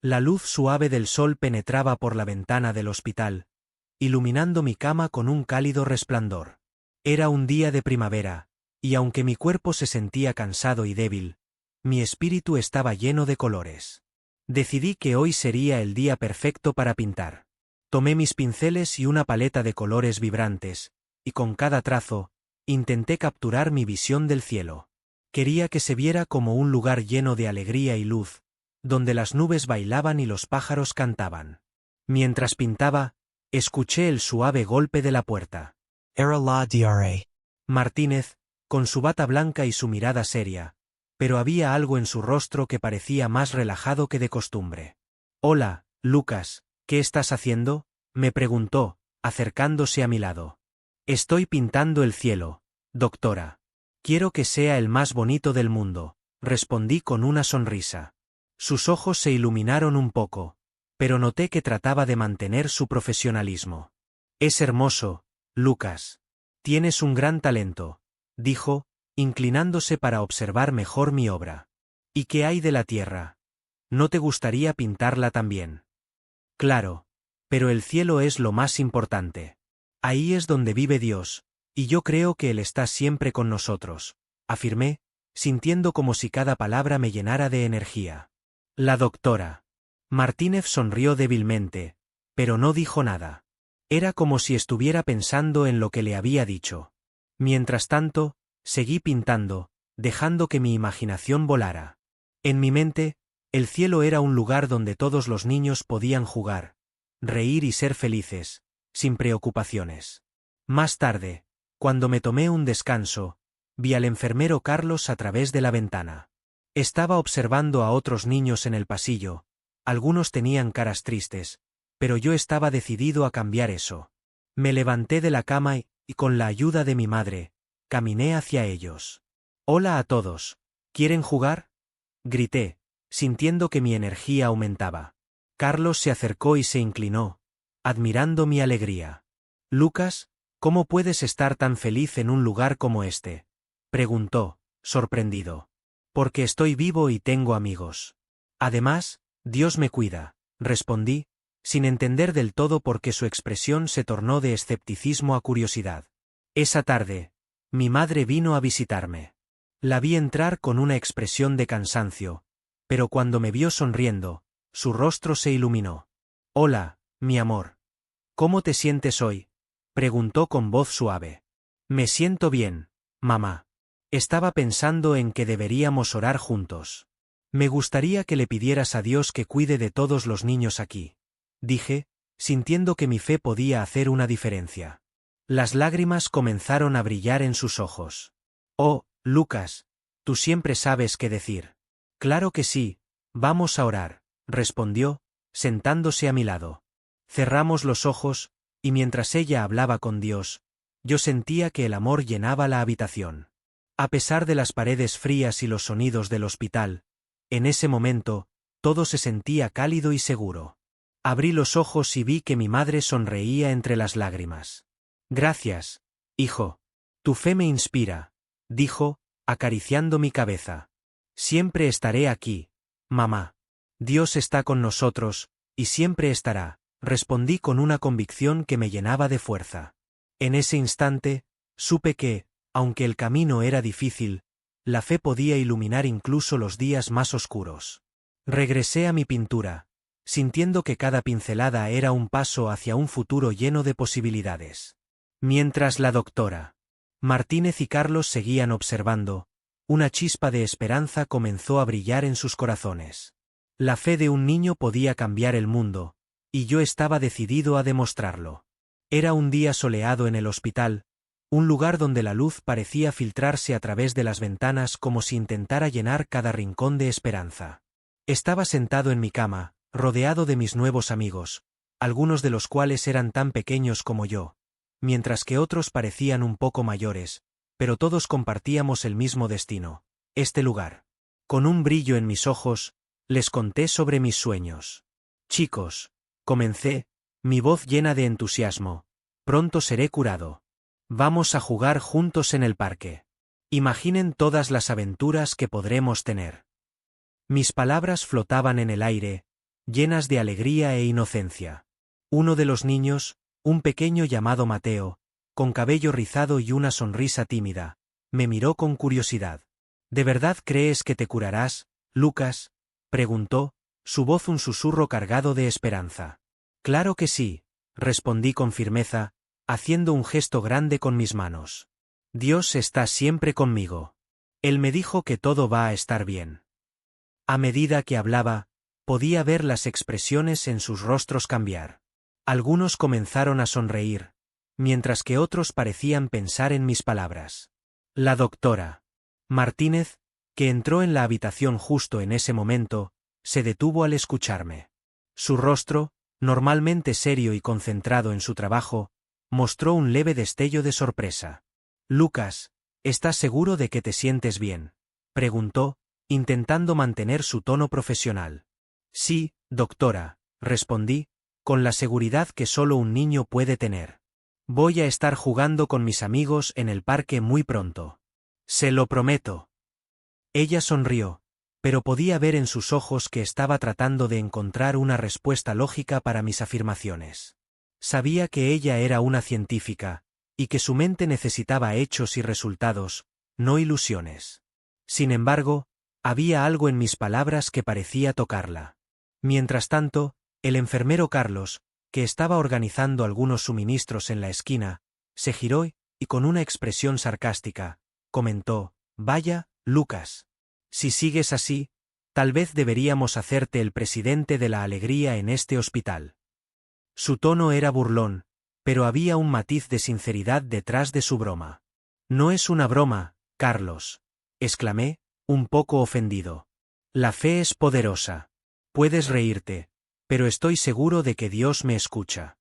La luz suave del sol penetraba por la ventana del hospital, iluminando mi cama con un cálido resplandor. Era un día de primavera, y aunque mi cuerpo se sentía cansado y débil, mi espíritu estaba lleno de colores. Decidí que hoy sería el día perfecto para pintar. Tomé mis pinceles y una paleta de colores vibrantes, y con cada trazo, intenté capturar mi visión del cielo. Quería que se viera como un lugar lleno de alegría y luz, donde las nubes bailaban y los pájaros cantaban. Mientras pintaba, escuché el suave golpe de la puerta. Era la Dra. Martínez, con su bata blanca y su mirada seria, pero había algo en su rostro que parecía más relajado que de costumbre. «Hola, Lucas, ¿qué estás haciendo?», me preguntó, acercándose a mi lado. «Estoy pintando el cielo, doctora. Quiero que sea el más bonito del mundo», respondí con una sonrisa. Sus ojos se iluminaron un poco, pero noté que trataba de mantener su profesionalismo. «Es hermoso, Lucas. Tienes un gran talento», dijo, inclinándose para observar mejor mi obra. «¿Y qué hay de la tierra? ¿No te gustaría pintarla también?». «Claro, pero el cielo es lo más importante. Ahí es donde vive Dios, y yo creo que Él está siempre con nosotros», afirmé, sintiendo como si cada palabra me llenara de energía. La doctora Martínez sonrió débilmente, pero no dijo nada. Era como si estuviera pensando en lo que le había dicho. Mientras tanto, seguí pintando, dejando que mi imaginación volara. En mi mente, el cielo era un lugar donde todos los niños podían jugar, reír y ser felices, sin preocupaciones. Más tarde, cuando me tomé un descanso, vi al enfermero Carlos a través de la ventana. Estaba observando a otros niños en el pasillo. Algunos tenían caras tristes, pero yo estaba decidido a cambiar eso. Me levanté de la cama y, con la ayuda de mi madre, caminé hacia ellos. «Hola a todos. ¿Quieren jugar?», grité, sintiendo que mi energía aumentaba. Carlos se acercó y se inclinó, admirando mi alegría. «Lucas, ¿cómo puedes estar tan feliz en un lugar como este?», preguntó, sorprendido. «Porque estoy vivo y tengo amigos. Además, Dios me cuida», respondí, sin entender del todo por qué su expresión se tornó de escepticismo a curiosidad. Esa tarde, mi madre vino a visitarme. La vi entrar con una expresión de cansancio, pero cuando me vio sonriendo, su rostro se iluminó. «Hola, mi amor. ¿Cómo te sientes hoy?», preguntó con voz suave. «Me siento bien, mamá. Estaba pensando en que deberíamos orar juntos. Me gustaría que le pidieras a Dios que cuide de todos los niños aquí», dije, sintiendo que mi fe podía hacer una diferencia. Las lágrimas comenzaron a brillar en sus ojos. «Oh, Lucas, tú siempre sabes qué decir». «Claro que sí, vamos a orar», respondió, sentándose a mi lado. Cerramos los ojos, y mientras ella hablaba con Dios, yo sentía que el amor llenaba la habitación. A pesar de las paredes frías y los sonidos del hospital, en ese momento, todo se sentía cálido y seguro. Abrí los ojos y vi que mi madre sonreía entre las lágrimas. «Gracias, hijo. Tu fe me inspira», dijo, acariciando mi cabeza. «Siempre estaré aquí, mamá. Dios está con nosotros, y siempre estará», respondí con una convicción que me llenaba de fuerza. En ese instante, supe que, aunque el camino era difícil, la fe podía iluminar incluso los días más oscuros. Regresé a mi pintura, sintiendo que cada pincelada era un paso hacia un futuro lleno de posibilidades. Mientras la doctora Martínez y Carlos seguían observando, una chispa de esperanza comenzó a brillar en sus corazones. La fe de un niño podía cambiar el mundo, y yo estaba decidido a demostrarlo. Era un día soleado en el hospital, un lugar donde la luz parecía filtrarse a través de las ventanas como si intentara llenar cada rincón de esperanza. Estaba sentado en mi cama, rodeado de mis nuevos amigos, algunos de los cuales eran tan pequeños como yo, mientras que otros parecían un poco mayores, pero todos compartíamos el mismo destino, este lugar. Con un brillo en mis ojos, les conté sobre mis sueños. «Chicos», comencé, mi voz llena de entusiasmo, «pronto seré curado. Vamos a jugar juntos en el parque. Imaginen todas las aventuras que podremos tener». Mis palabras flotaban en el aire, llenas de alegría e inocencia. Uno de los niños, un pequeño llamado Mateo, con cabello rizado y una sonrisa tímida, me miró con curiosidad. ¿De verdad crees que te curarás, Lucas?, preguntó, su voz un susurro cargado de esperanza. Claro que sí, respondí con firmeza, haciendo un gesto grande con mis manos. Dios está siempre conmigo. Él me dijo que todo va a estar bien. A medida que hablaba, podía ver las expresiones en sus rostros cambiar. Algunos comenzaron a sonreír, mientras que otros parecían pensar en mis palabras. La doctora Martínez, que entró en la habitación justo en ese momento, se detuvo al escucharme. Su rostro, normalmente serio y concentrado en su trabajo, mostró un leve destello de sorpresa. Lucas, ¿estás seguro de que te sientes bien?, preguntó, intentando mantener su tono profesional. Sí, doctora, respondí, con la seguridad que solo un niño puede tener. Voy a estar jugando con mis amigos en el parque muy pronto. Se lo prometo. Ella sonrió, pero podía ver en sus ojos que estaba tratando de encontrar una respuesta lógica para mis afirmaciones. Sabía que ella era una científica, y que su mente necesitaba hechos y resultados, no ilusiones. Sin embargo, había algo en mis palabras que parecía tocarla. Mientras tanto, el enfermero Carlos, que estaba organizando algunos suministros en la esquina, se giró y con una expresión sarcástica, comentó: «Vaya, Lucas. Si sigues así, tal vez deberíamos hacerte el presidente de la alegría en este hospital». Su tono era burlón, pero había un matiz de sinceridad detrás de su broma. «No es una broma, Carlos», exclamé, un poco ofendido. «La fe es poderosa. Puedes reírte, pero estoy seguro de que Dios me escucha».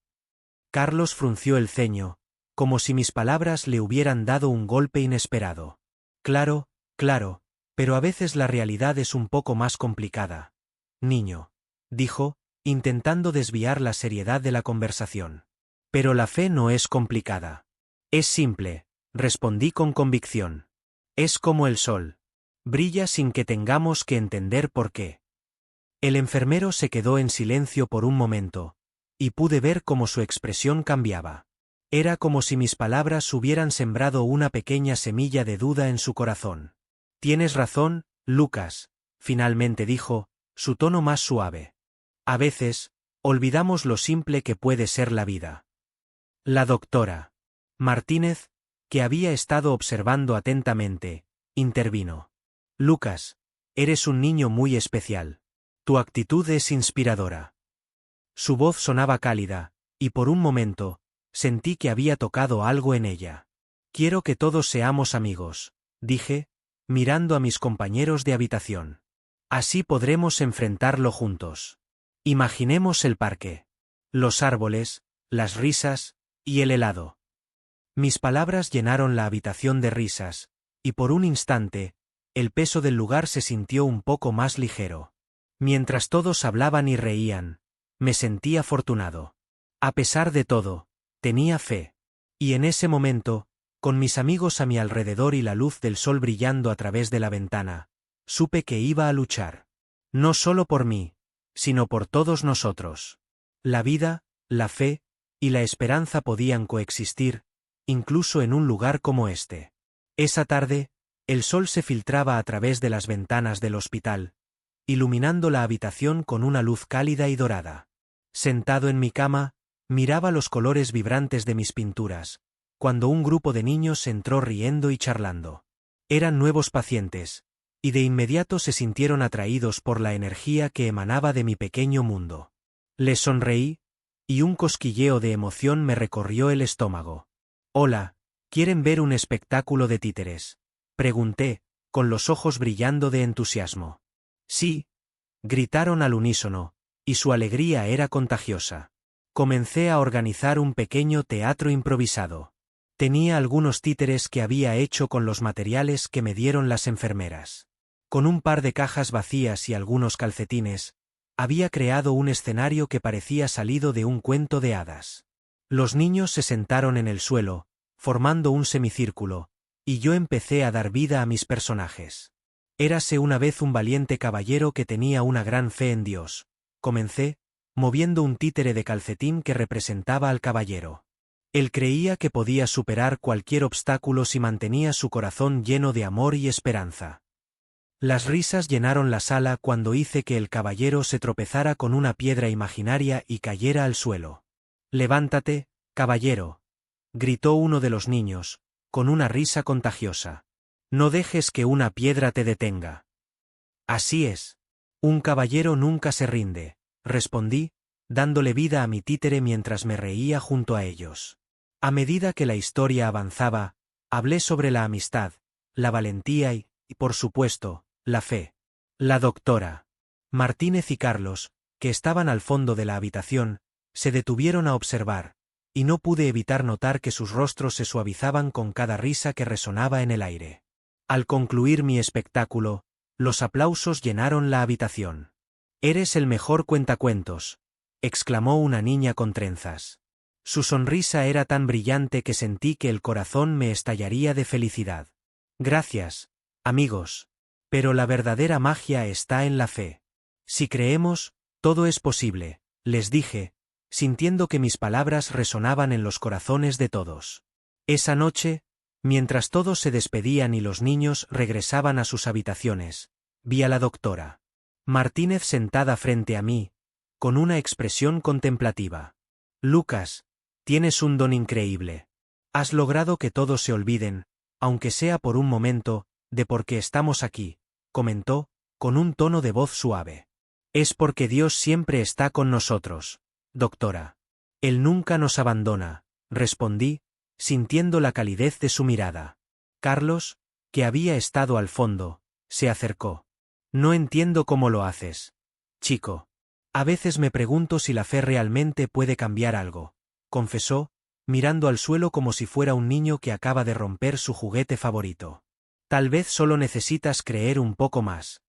Carlos frunció el ceño, como si mis palabras le hubieran dado un golpe inesperado. «Claro, claro, pero a veces la realidad es un poco más complicada. Niño», dijo, intentando desviar la seriedad de la conversación. «Pero la fe no es complicada. Es simple», respondí con convicción. «Es como el sol. Brilla sin que tengamos que entender por qué». El enfermero se quedó en silencio por un momento, y pude ver cómo su expresión cambiaba. Era como si mis palabras hubieran sembrado una pequeña semilla de duda en su corazón. «Tienes razón, Lucas», finalmente dijo, su tono más suave. «A veces, olvidamos lo simple que puede ser la vida». La doctora Martínez, que había estado observando atentamente, intervino. «Lucas, eres un niño muy especial. Tu actitud es inspiradora». Su voz sonaba cálida, y por un momento, sentí que había tocado algo en ella. «Quiero que todos seamos amigos», dije, mirando a mis compañeros de habitación. «Así podremos enfrentarlo juntos. Imaginemos el parque. Los árboles, las risas, y el helado». Mis palabras llenaron la habitación de risas, y por un instante, el peso del lugar se sintió un poco más ligero. Mientras todos hablaban y reían, me sentí afortunado. A pesar de todo, tenía fe. Y en ese momento, con mis amigos a mi alrededor y la luz del sol brillando a través de la ventana, supe que iba a luchar. No solo por mí, sino por todos nosotros. La vida, la fe y la esperanza podían coexistir, incluso en un lugar como este. Esa tarde, el sol se filtraba a través de las ventanas del hospital, iluminando la habitación con una luz cálida y dorada. Sentado en mi cama, miraba los colores vibrantes de mis pinturas, cuando un grupo de niños entró riendo y charlando. Eran nuevos pacientes, y de inmediato se sintieron atraídos por la energía que emanaba de mi pequeño mundo. Les sonreí, y un cosquilleo de emoción me recorrió el estómago. «Hola, ¿quieren ver un espectáculo de títeres?», pregunté, con los ojos brillando de entusiasmo. «Sí», gritaron al unísono, y su alegría era contagiosa. Comencé a organizar un pequeño teatro improvisado. Tenía algunos títeres que había hecho con los materiales que me dieron las enfermeras. Con un par de cajas vacías y algunos calcetines, había creado un escenario que parecía salido de un cuento de hadas. Los niños se sentaron en el suelo, formando un semicírculo, y yo empecé a dar vida a mis personajes. Érase una vez un valiente caballero que tenía una gran fe en Dios, comencé, moviendo un títere de calcetín que representaba al caballero. Él creía que podía superar cualquier obstáculo si mantenía su corazón lleno de amor y esperanza. Las risas llenaron la sala cuando hice que el caballero se tropezara con una piedra imaginaria y cayera al suelo. «Levántate, caballero», gritó uno de los niños, con una risa contagiosa. «No dejes que una piedra te detenga». «Así es. Un caballero nunca se rinde», respondí, dándole vida a mi títere mientras me reía junto a ellos. A medida que la historia avanzaba, hablé sobre la amistad, la valentía y, por supuesto, la fe. La doctora Martínez y Carlos, que estaban al fondo de la habitación, se detuvieron a observar, y no pude evitar notar que sus rostros se suavizaban con cada risa que resonaba en el aire. Al concluir mi espectáculo, los aplausos llenaron la habitación. «Eres el mejor cuentacuentos», exclamó una niña con trenzas. Su sonrisa era tan brillante que sentí que el corazón me estallaría de felicidad. «Gracias, amigos. Pero la verdadera magia está en la fe. Si creemos, todo es posible», les dije, sintiendo que mis palabras resonaban en los corazones de todos. Esa noche, mientras todos se despedían y los niños regresaban a sus habitaciones, vi a la doctora Martínez sentada frente a mí, con una expresión contemplativa. «Lucas, tienes un don increíble. Has logrado que todos se olviden, aunque sea por un momento, de por qué estamos aquí», comentó, con un tono de voz suave. «Es porque Dios siempre está con nosotros, doctora. Él nunca nos abandona», respondí, sintiendo la calidez de su mirada. Carlos, que había estado al fondo, se acercó. «No entiendo cómo lo haces, chico. A veces me pregunto si la fe realmente puede cambiar algo», confesó, mirando al suelo como si fuera un niño que acaba de romper su juguete favorito. «Tal vez solo necesitas creer un poco más,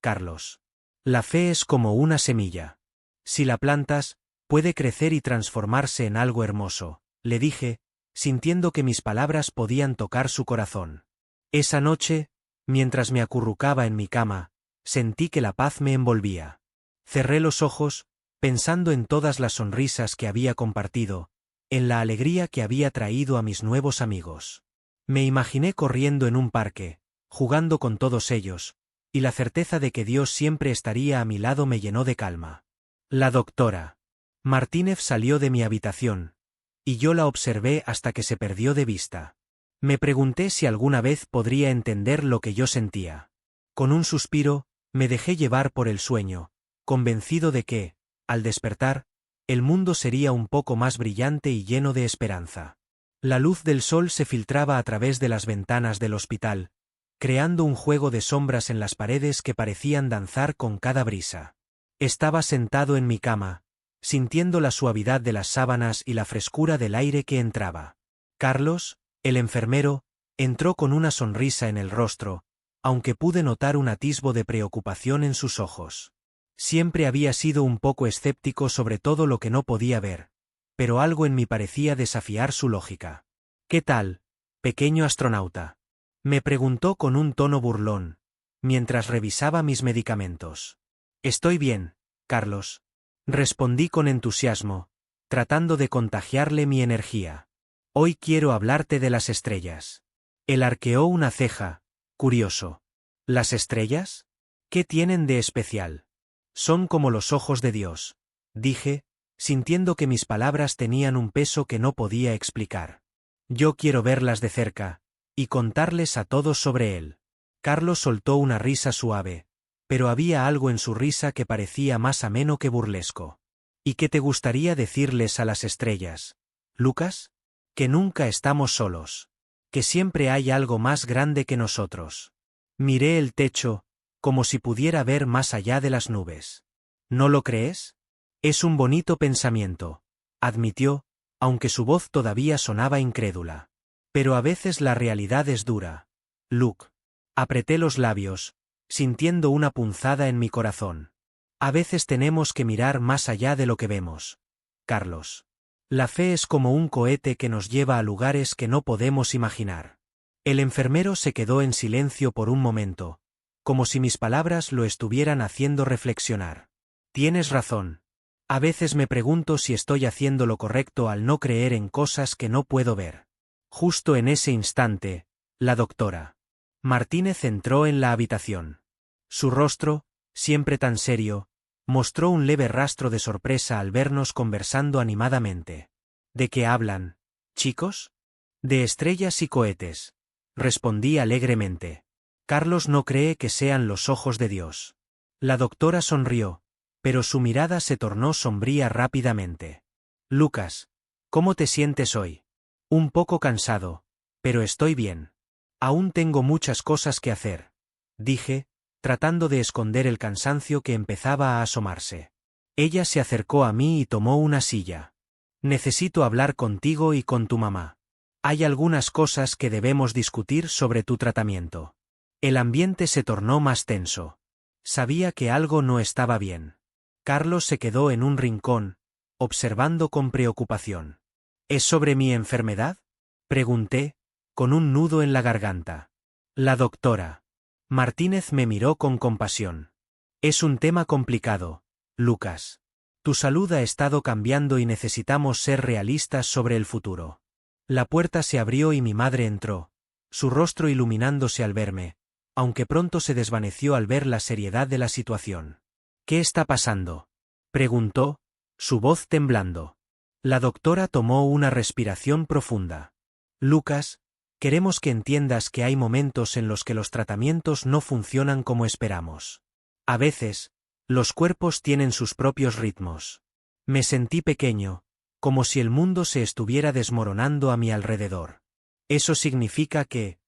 Carlos. La fe es como una semilla. Si la plantas, puede crecer y transformarse en algo hermoso», le dije, sintiendo que mis palabras podían tocar su corazón. Esa noche, mientras me acurrucaba en mi cama, sentí que la paz me envolvía. Cerré los ojos, pensando en todas las sonrisas que había compartido, en la alegría que había traído a mis nuevos amigos. Me imaginé corriendo en un parque, jugando con todos ellos, y la certeza de que Dios siempre estaría a mi lado me llenó de calma. La doctora Martínez salió de mi habitación, y yo la observé hasta que se perdió de vista. Me pregunté si alguna vez podría entender lo que yo sentía. Con un suspiro, me dejé llevar por el sueño, convencido de que, al despertar, el mundo sería un poco más brillante y lleno de esperanza. La luz del sol se filtraba a través de las ventanas del hospital, creando un juego de sombras en las paredes que parecían danzar con cada brisa. Estaba sentado en mi cama, sintiendo la suavidad de las sábanas y la frescura del aire que entraba. Carlos, el enfermero, entró con una sonrisa en el rostro, aunque pude notar un atisbo de preocupación en sus ojos. Siempre había sido un poco escéptico sobre todo lo que no podía ver, pero algo en mí parecía desafiar su lógica. «¿Qué tal, pequeño astronauta?», me preguntó con un tono burlón, mientras revisaba mis medicamentos. «Estoy bien, Carlos», respondí con entusiasmo, tratando de contagiarle mi energía. «Hoy quiero hablarte de las estrellas». Él arqueó una ceja, curioso. «¿Las estrellas? ¿Qué tienen de especial?» «Son como los ojos de Dios», dije, sintiendo que mis palabras tenían un peso que no podía explicar. «Yo quiero verlas de cerca, y contarles a todos sobre él». Carlos soltó una risa suave, pero había algo en su risa que parecía más ameno que burlesco. «¿Y qué te gustaría decirles a las estrellas, Lucas?» «Que nunca estamos solos. Que siempre hay algo más grande que nosotros». Miré el techo, como si pudiera ver más allá de las nubes. «¿No lo crees?» «Es un bonito pensamiento», admitió, aunque su voz todavía sonaba incrédula. «Pero a veces la realidad es dura, Luke». Apreté los labios, sintiendo una punzada en mi corazón. «A veces tenemos que mirar más allá de lo que vemos, Carlos. La fe es como un cohete que nos lleva a lugares que no podemos imaginar». El enfermero se quedó en silencio por un momento, como si mis palabras lo estuvieran haciendo reflexionar. Tienes razón. A veces me pregunto si estoy haciendo lo correcto al no creer en cosas que no puedo ver. Justo en ese instante, la doctora Martínez entró en la habitación. Su rostro, siempre tan serio, mostró un leve rastro de sorpresa al vernos conversando animadamente. ¿De qué hablan, chicos? De estrellas y cohetes, respondí alegremente. Carlos no cree que sean los ojos de Dios. La doctora sonrió, pero su mirada se tornó sombría rápidamente. Lucas, ¿cómo te sientes hoy? Un poco cansado, pero estoy bien. Aún tengo muchas cosas que hacer, dije, tratando de esconder el cansancio que empezaba a asomarse. Ella se acercó a mí y tomó una silla. Necesito hablar contigo y con tu mamá. Hay algunas cosas que debemos discutir sobre tu tratamiento. El ambiente se tornó más tenso. Sabía que algo no estaba bien. Carlos se quedó en un rincón, observando con preocupación. ¿Es sobre mi enfermedad? Pregunté, con un nudo en la garganta. La doctora Martínez me miró con compasión. Es un tema complicado, Lucas. Tu salud ha estado cambiando y necesitamos ser realistas sobre el futuro. La puerta se abrió y mi madre entró, su rostro iluminándose al verme, aunque pronto se desvaneció al ver la seriedad de la situación. ¿Qué está pasando?, preguntó, su voz temblando. La doctora tomó una respiración profunda. Lucas, queremos que entiendas que hay momentos en los que los tratamientos no funcionan como esperamos. A veces, los cuerpos tienen sus propios ritmos. Me sentí pequeño, como si el mundo se estuviera desmoronando a mi alrededor. ¿Eso significa que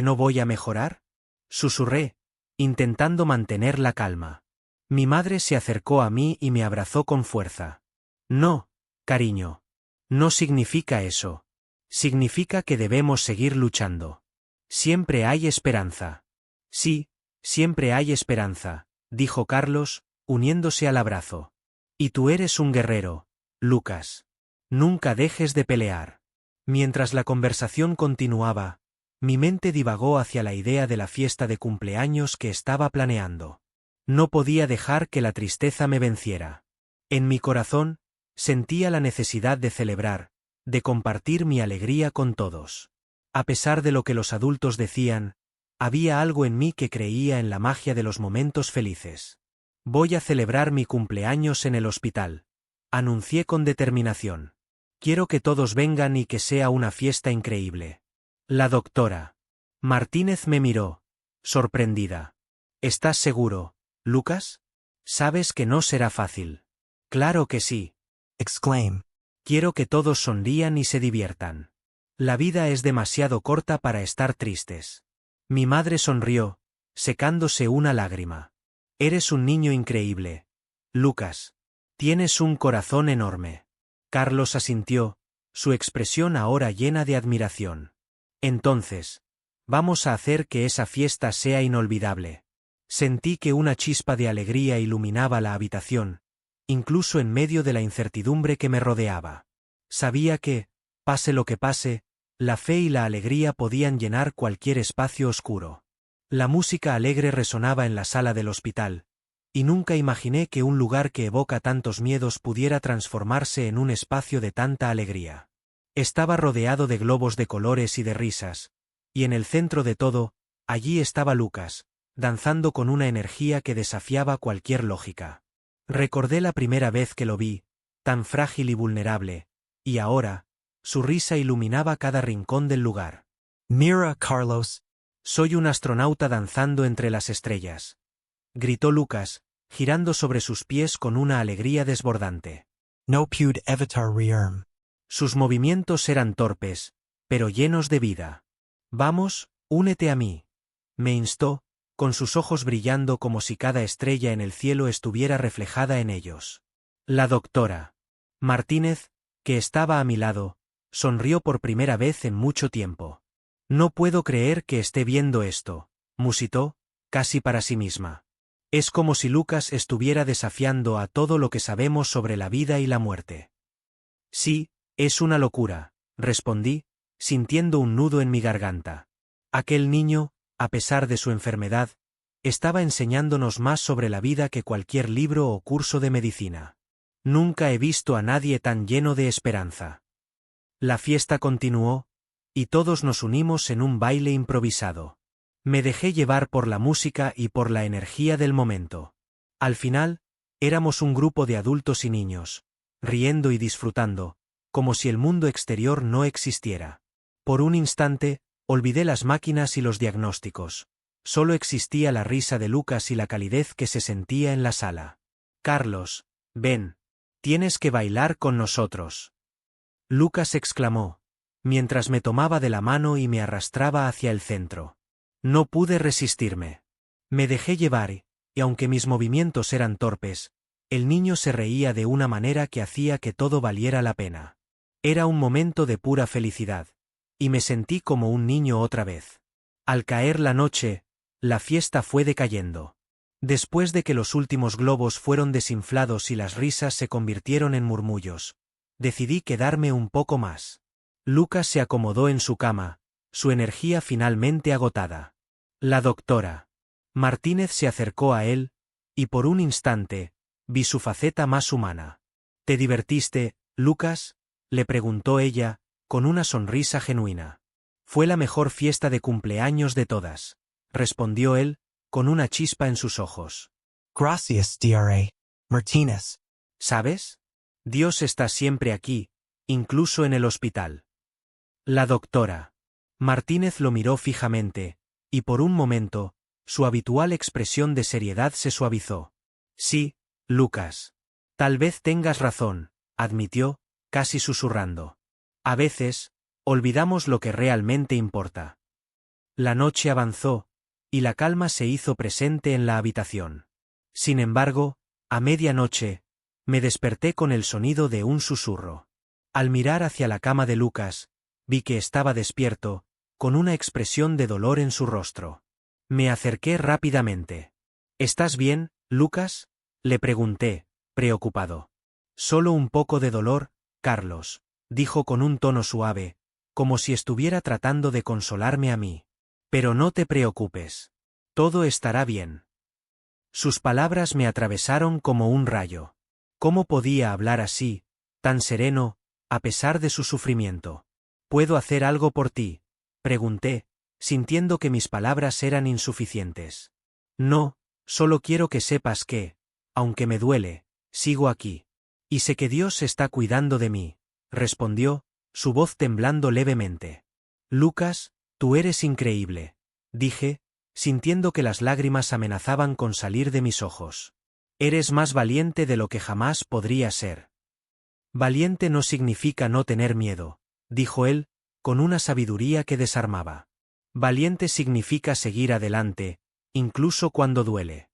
no voy a mejorar?, susurré, intentando mantener la calma. Mi madre se acercó a mí y me abrazó con fuerza. No, cariño. No significa eso. Significa que debemos seguir luchando. Siempre hay esperanza. Sí, siempre hay esperanza, dijo Carlos, uniéndose al abrazo. Y tú eres un guerrero, Lucas. Nunca dejes de pelear. Mientras la conversación continuaba, mi mente divagó hacia la idea de la fiesta de cumpleaños que estaba planeando. No podía dejar que la tristeza me venciera. En mi corazón, sentía la necesidad de celebrar, de compartir mi alegría con todos. A pesar de lo que los adultos decían, había algo en mí que creía en la magia de los momentos felices. Voy a celebrar mi cumpleaños en el hospital, anuncié con determinación. Quiero que todos vengan y que sea una fiesta increíble. La doctora Martínez me miró, sorprendida. ¿Estás seguro, Lucas? Sabes que no será fácil. Claro que sí. Exclaim. Quiero que todos sonrían y se diviertan. La vida es demasiado corta para estar tristes. Mi madre sonrió, secándose una lágrima. Eres un niño increíble, Lucas. Tienes un corazón enorme. Carlos asintió, su expresión ahora llena de admiración. Entonces, vamos a hacer que esa fiesta sea inolvidable. Sentí que una chispa de alegría iluminaba la habitación, incluso en medio de la incertidumbre que me rodeaba. Sabía que, pase lo que pase, la fe y la alegría podían llenar cualquier espacio oscuro. La música alegre resonaba en la sala del hospital, y nunca imaginé que un lugar que evoca tantos miedos pudiera transformarse en un espacio de tanta alegría. Estaba rodeado de globos de colores y de risas, y en el centro de todo, allí estaba Lucas, danzando con una energía que desafiaba cualquier lógica. Recordé la primera vez que lo vi, tan frágil y vulnerable, y ahora, su risa iluminaba cada rincón del lugar. Mira, Carlos. Soy un astronauta danzando entre las estrellas, gritó Lucas, girando sobre sus pies con una alegría desbordante. No pude evitar reírme. Sus movimientos eran torpes, pero llenos de vida. Vamos, únete a mí, me instó, con sus ojos brillando como si cada estrella en el cielo estuviera reflejada en ellos. La doctora Martínez, que estaba a mi lado, sonrió por primera vez en mucho tiempo. No puedo creer que esté viendo esto, musitó, casi para sí misma. Es como si Lucas estuviera desafiando a todo lo que sabemos sobre la vida y la muerte. Sí, es una locura, respondí, sintiendo un nudo en mi garganta. Aquel niño, a pesar de su enfermedad, Estaba enseñándonos más sobre la vida que cualquier libro o curso de medicina. Nunca he visto a nadie tan lleno de esperanza. La fiesta continuó, y todos nos unimos en un baile improvisado. Me dejé llevar por la música y por la energía del momento. Al final, éramos un grupo de adultos y niños, riendo y disfrutando, como si el mundo exterior no existiera. Por un instante, olvidé las máquinas y los diagnósticos. Solo existía la risa de Lucas y la calidez que se sentía en la sala. Carlos, ven. Tienes que bailar con nosotros. Lucas exclamó, mientras me tomaba de la mano y me arrastraba hacia el centro. No pude resistirme. Me dejé llevar y aunque mis movimientos eran torpes, el niño se reía de una manera que hacía que todo valiera la pena. Era un momento de pura felicidad, y me sentí como un niño otra vez. Al caer la noche, la fiesta fue decayendo. Después de que los últimos globos fueron desinflados y las risas se convirtieron en murmullos, decidí quedarme un poco más. Lucas se acomodó en su cama, su energía finalmente agotada. La doctora Martínez se acercó a él, y por un instante, vi su faceta más humana. ¿Te divertiste, Lucas?, le preguntó ella, con una sonrisa genuina. Fue la mejor fiesta de cumpleaños de todas, respondió él, con una chispa en sus ojos. Gracias, Dra. Martínez. ¿Sabes? Dios está siempre aquí, incluso en el hospital. La doctora Martínez lo miró fijamente, y por un momento, su habitual expresión de seriedad se suavizó. Sí, Lucas. Tal vez tengas razón, admitió, casi susurrando. A veces, olvidamos lo que realmente importa. La noche avanzó, y la calma se hizo presente en la habitación. Sin embargo, a medianoche, me desperté con el sonido de un susurro. Al mirar hacia la cama de Lucas, vi que estaba despierto, con una expresión de dolor en su rostro. Me acerqué rápidamente. ¿Estás bien, Lucas?, le pregunté, preocupado. Solo un poco de dolor, Carlos, dijo con un tono suave, como si estuviera tratando de consolarme a mí. Pero no te preocupes. Todo estará bien. Sus palabras me atravesaron como un rayo. ¿Cómo podía hablar así, tan sereno, a pesar de su sufrimiento? ¿Puedo hacer algo por ti?, pregunté, sintiendo que mis palabras eran insuficientes. No, solo quiero que sepas que, aunque me duele, sigo aquí. Y sé que Dios está cuidando de mí, respondió, su voz temblando levemente. Lucas, tú eres increíble, dije, sintiendo que las lágrimas amenazaban con salir de mis ojos. Eres más valiente de lo que jamás podría ser. Valiente no significa no tener miedo, dijo él, con una sabiduría que desarmaba. Valiente significa seguir adelante, incluso cuando duele.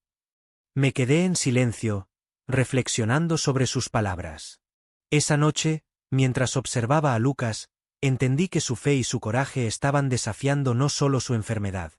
Me quedé en silencio, reflexionando sobre sus palabras. Esa noche, mientras observaba a Lucas, entendí que su fe y su coraje estaban desafiando no solo su enfermedad,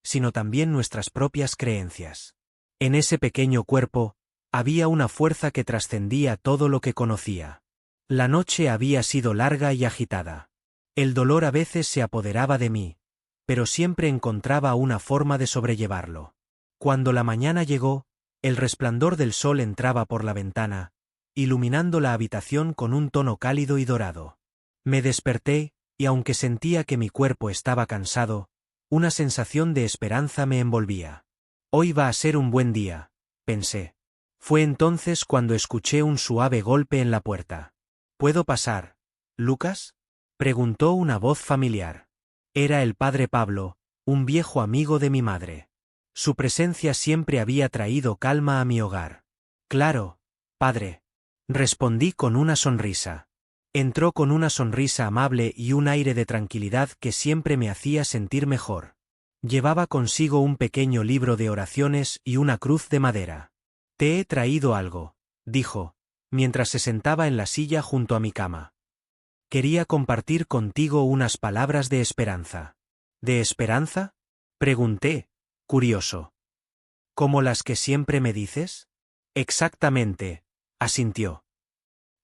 sino también nuestras propias creencias. En ese pequeño cuerpo, había una fuerza que trascendía todo lo que conocía. La noche había sido larga y agitada. El dolor a veces se apoderaba de mí, pero siempre encontraba una forma de sobrellevarlo. Cuando la mañana llegó, el resplandor del sol entraba por la ventana, iluminando la habitación con un tono cálido y dorado. Me desperté, y aunque sentía que mi cuerpo estaba cansado, una sensación de esperanza me envolvía. Hoy va a ser un buen día, pensé. Fue entonces cuando escuché un suave golpe en la puerta. ¿Puedo pasar, Lucas?, preguntó una voz familiar. Era el padre Pablo, un viejo amigo de mi madre. Su presencia siempre había traído calma a mi hogar. Claro, padre, respondí con una sonrisa. Entró con una sonrisa amable y un aire de tranquilidad que siempre me hacía sentir mejor. Llevaba consigo un pequeño libro de oraciones y una cruz de madera. Te he traído algo, dijo, mientras se sentaba en la silla junto a mi cama. Quería compartir contigo unas palabras de esperanza. ¿De esperanza?, pregunté, curioso. ¿Como las que siempre me dices? Exactamente, asintió.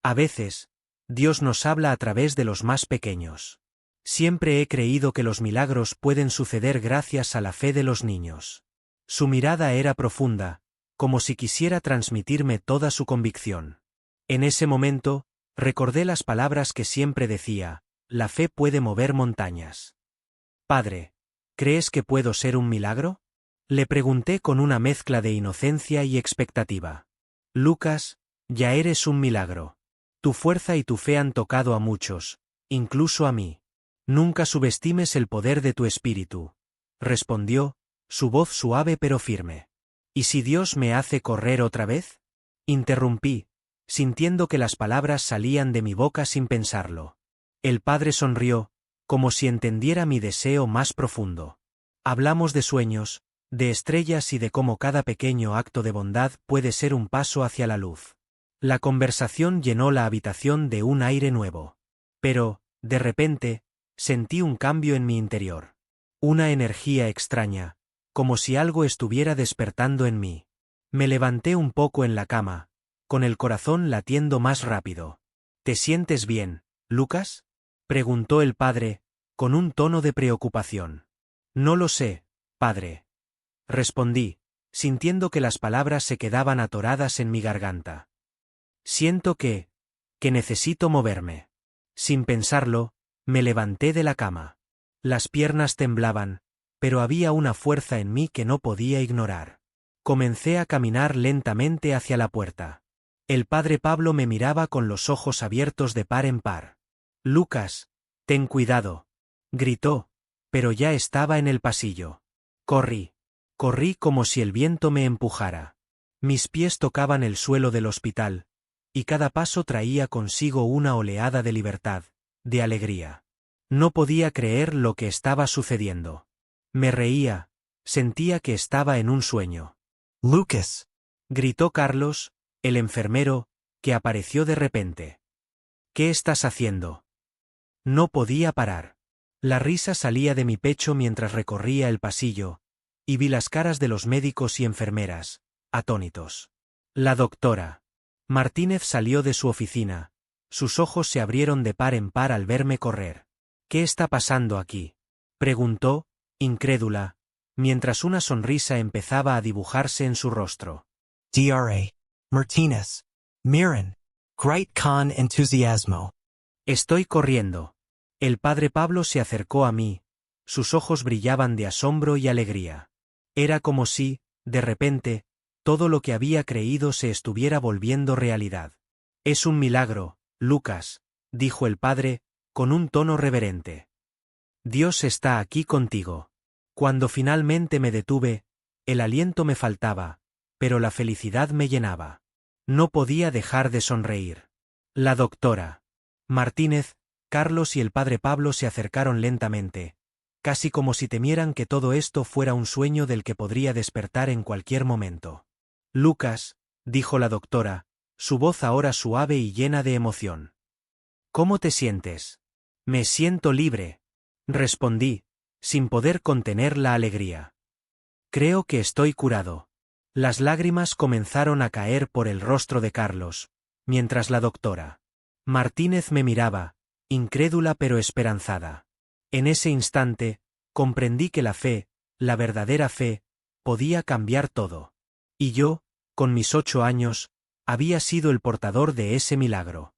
A veces, Dios nos habla a través de los más pequeños. Siempre he creído que los milagros pueden suceder gracias a la fe de los niños. Su mirada era profunda, como si quisiera transmitirme toda su convicción. En ese momento, recordé las palabras que siempre decía: la fe puede mover montañas. Padre, ¿crees que puedo ser un milagro? Le pregunté con una mezcla de inocencia y expectativa. Lucas, ya eres un milagro. Tu fuerza y tu fe han tocado a muchos, incluso a mí. Nunca subestimes el poder de tu espíritu, respondió, su voz suave pero firme. ¿Y si Dios me hace correr otra vez? Interrumpí, sintiendo que las palabras salían de mi boca sin pensarlo. El padre sonrió, como si entendiera mi deseo más profundo. Hablamos de sueños, de estrellas y de cómo cada pequeño acto de bondad puede ser un paso hacia la luz. La conversación llenó la habitación de un aire nuevo. Pero, de repente, sentí un cambio en mi interior. Una energía extraña, como si algo estuviera despertando en mí. Me levanté un poco en la cama, con el corazón latiendo más rápido. ¿Te sientes bien, Lucas?, preguntó el padre, con un tono de preocupación. No lo sé, padre, respondí, sintiendo que las palabras se quedaban atoradas en mi garganta. Siento que necesito moverme. Sin pensarlo, me levanté de la cama. Las piernas temblaban, pero había una fuerza en mí que no podía ignorar. Comencé a caminar lentamente hacia la puerta. El padre Pablo me miraba con los ojos abiertos de par en par. Lucas, ten cuidado, gritó, pero ya estaba en el pasillo. Corrí como si el viento me empujara. Mis pies tocaban el suelo del hospital, y cada paso traía consigo una oleada de libertad, de alegría. No podía creer lo que estaba sucediendo. Me reía, sentía que estaba en un sueño. Lucas, Gritó Carlos, el enfermero, que apareció de repente. ¿Qué estás haciendo? No podía parar. La risa salía de mi pecho mientras recorría el pasillo, y vi las caras de los médicos y enfermeras, atónitos. La doctora Martínez salió de su oficina. Sus ojos se abrieron de par en par al verme correr. ¿Qué está pasando aquí?, preguntó, incrédula, mientras una sonrisa empezaba a dibujarse en su rostro. Dra. Martínez. Miren. Great con entusiasmo. Estoy corriendo. El padre Pablo se acercó a mí, sus ojos brillaban de asombro y alegría. Era como si, de repente, todo lo que había creído se estuviera volviendo realidad. Es un milagro, Lucas, dijo el padre, con un tono reverente. Dios está aquí contigo. Cuando finalmente me detuve, el aliento me faltaba, pero la felicidad me llenaba. No podía dejar de sonreír. La doctora Martínez, Carlos y el padre Pablo se acercaron lentamente, casi como si temieran que todo esto fuera un sueño del que podría despertar en cualquier momento. Lucas, dijo la doctora, su voz ahora suave y llena de emoción. ¿Cómo te sientes? Me siento libre, respondí, sin poder contener la alegría. Creo que estoy curado. Las lágrimas comenzaron a caer por el rostro de Carlos, mientras la doctora Martínez me miraba, incrédula pero esperanzada. En ese instante, comprendí que la fe, la verdadera fe, podía cambiar todo. Y yo, con mis 8 años, había sido el portador de ese milagro.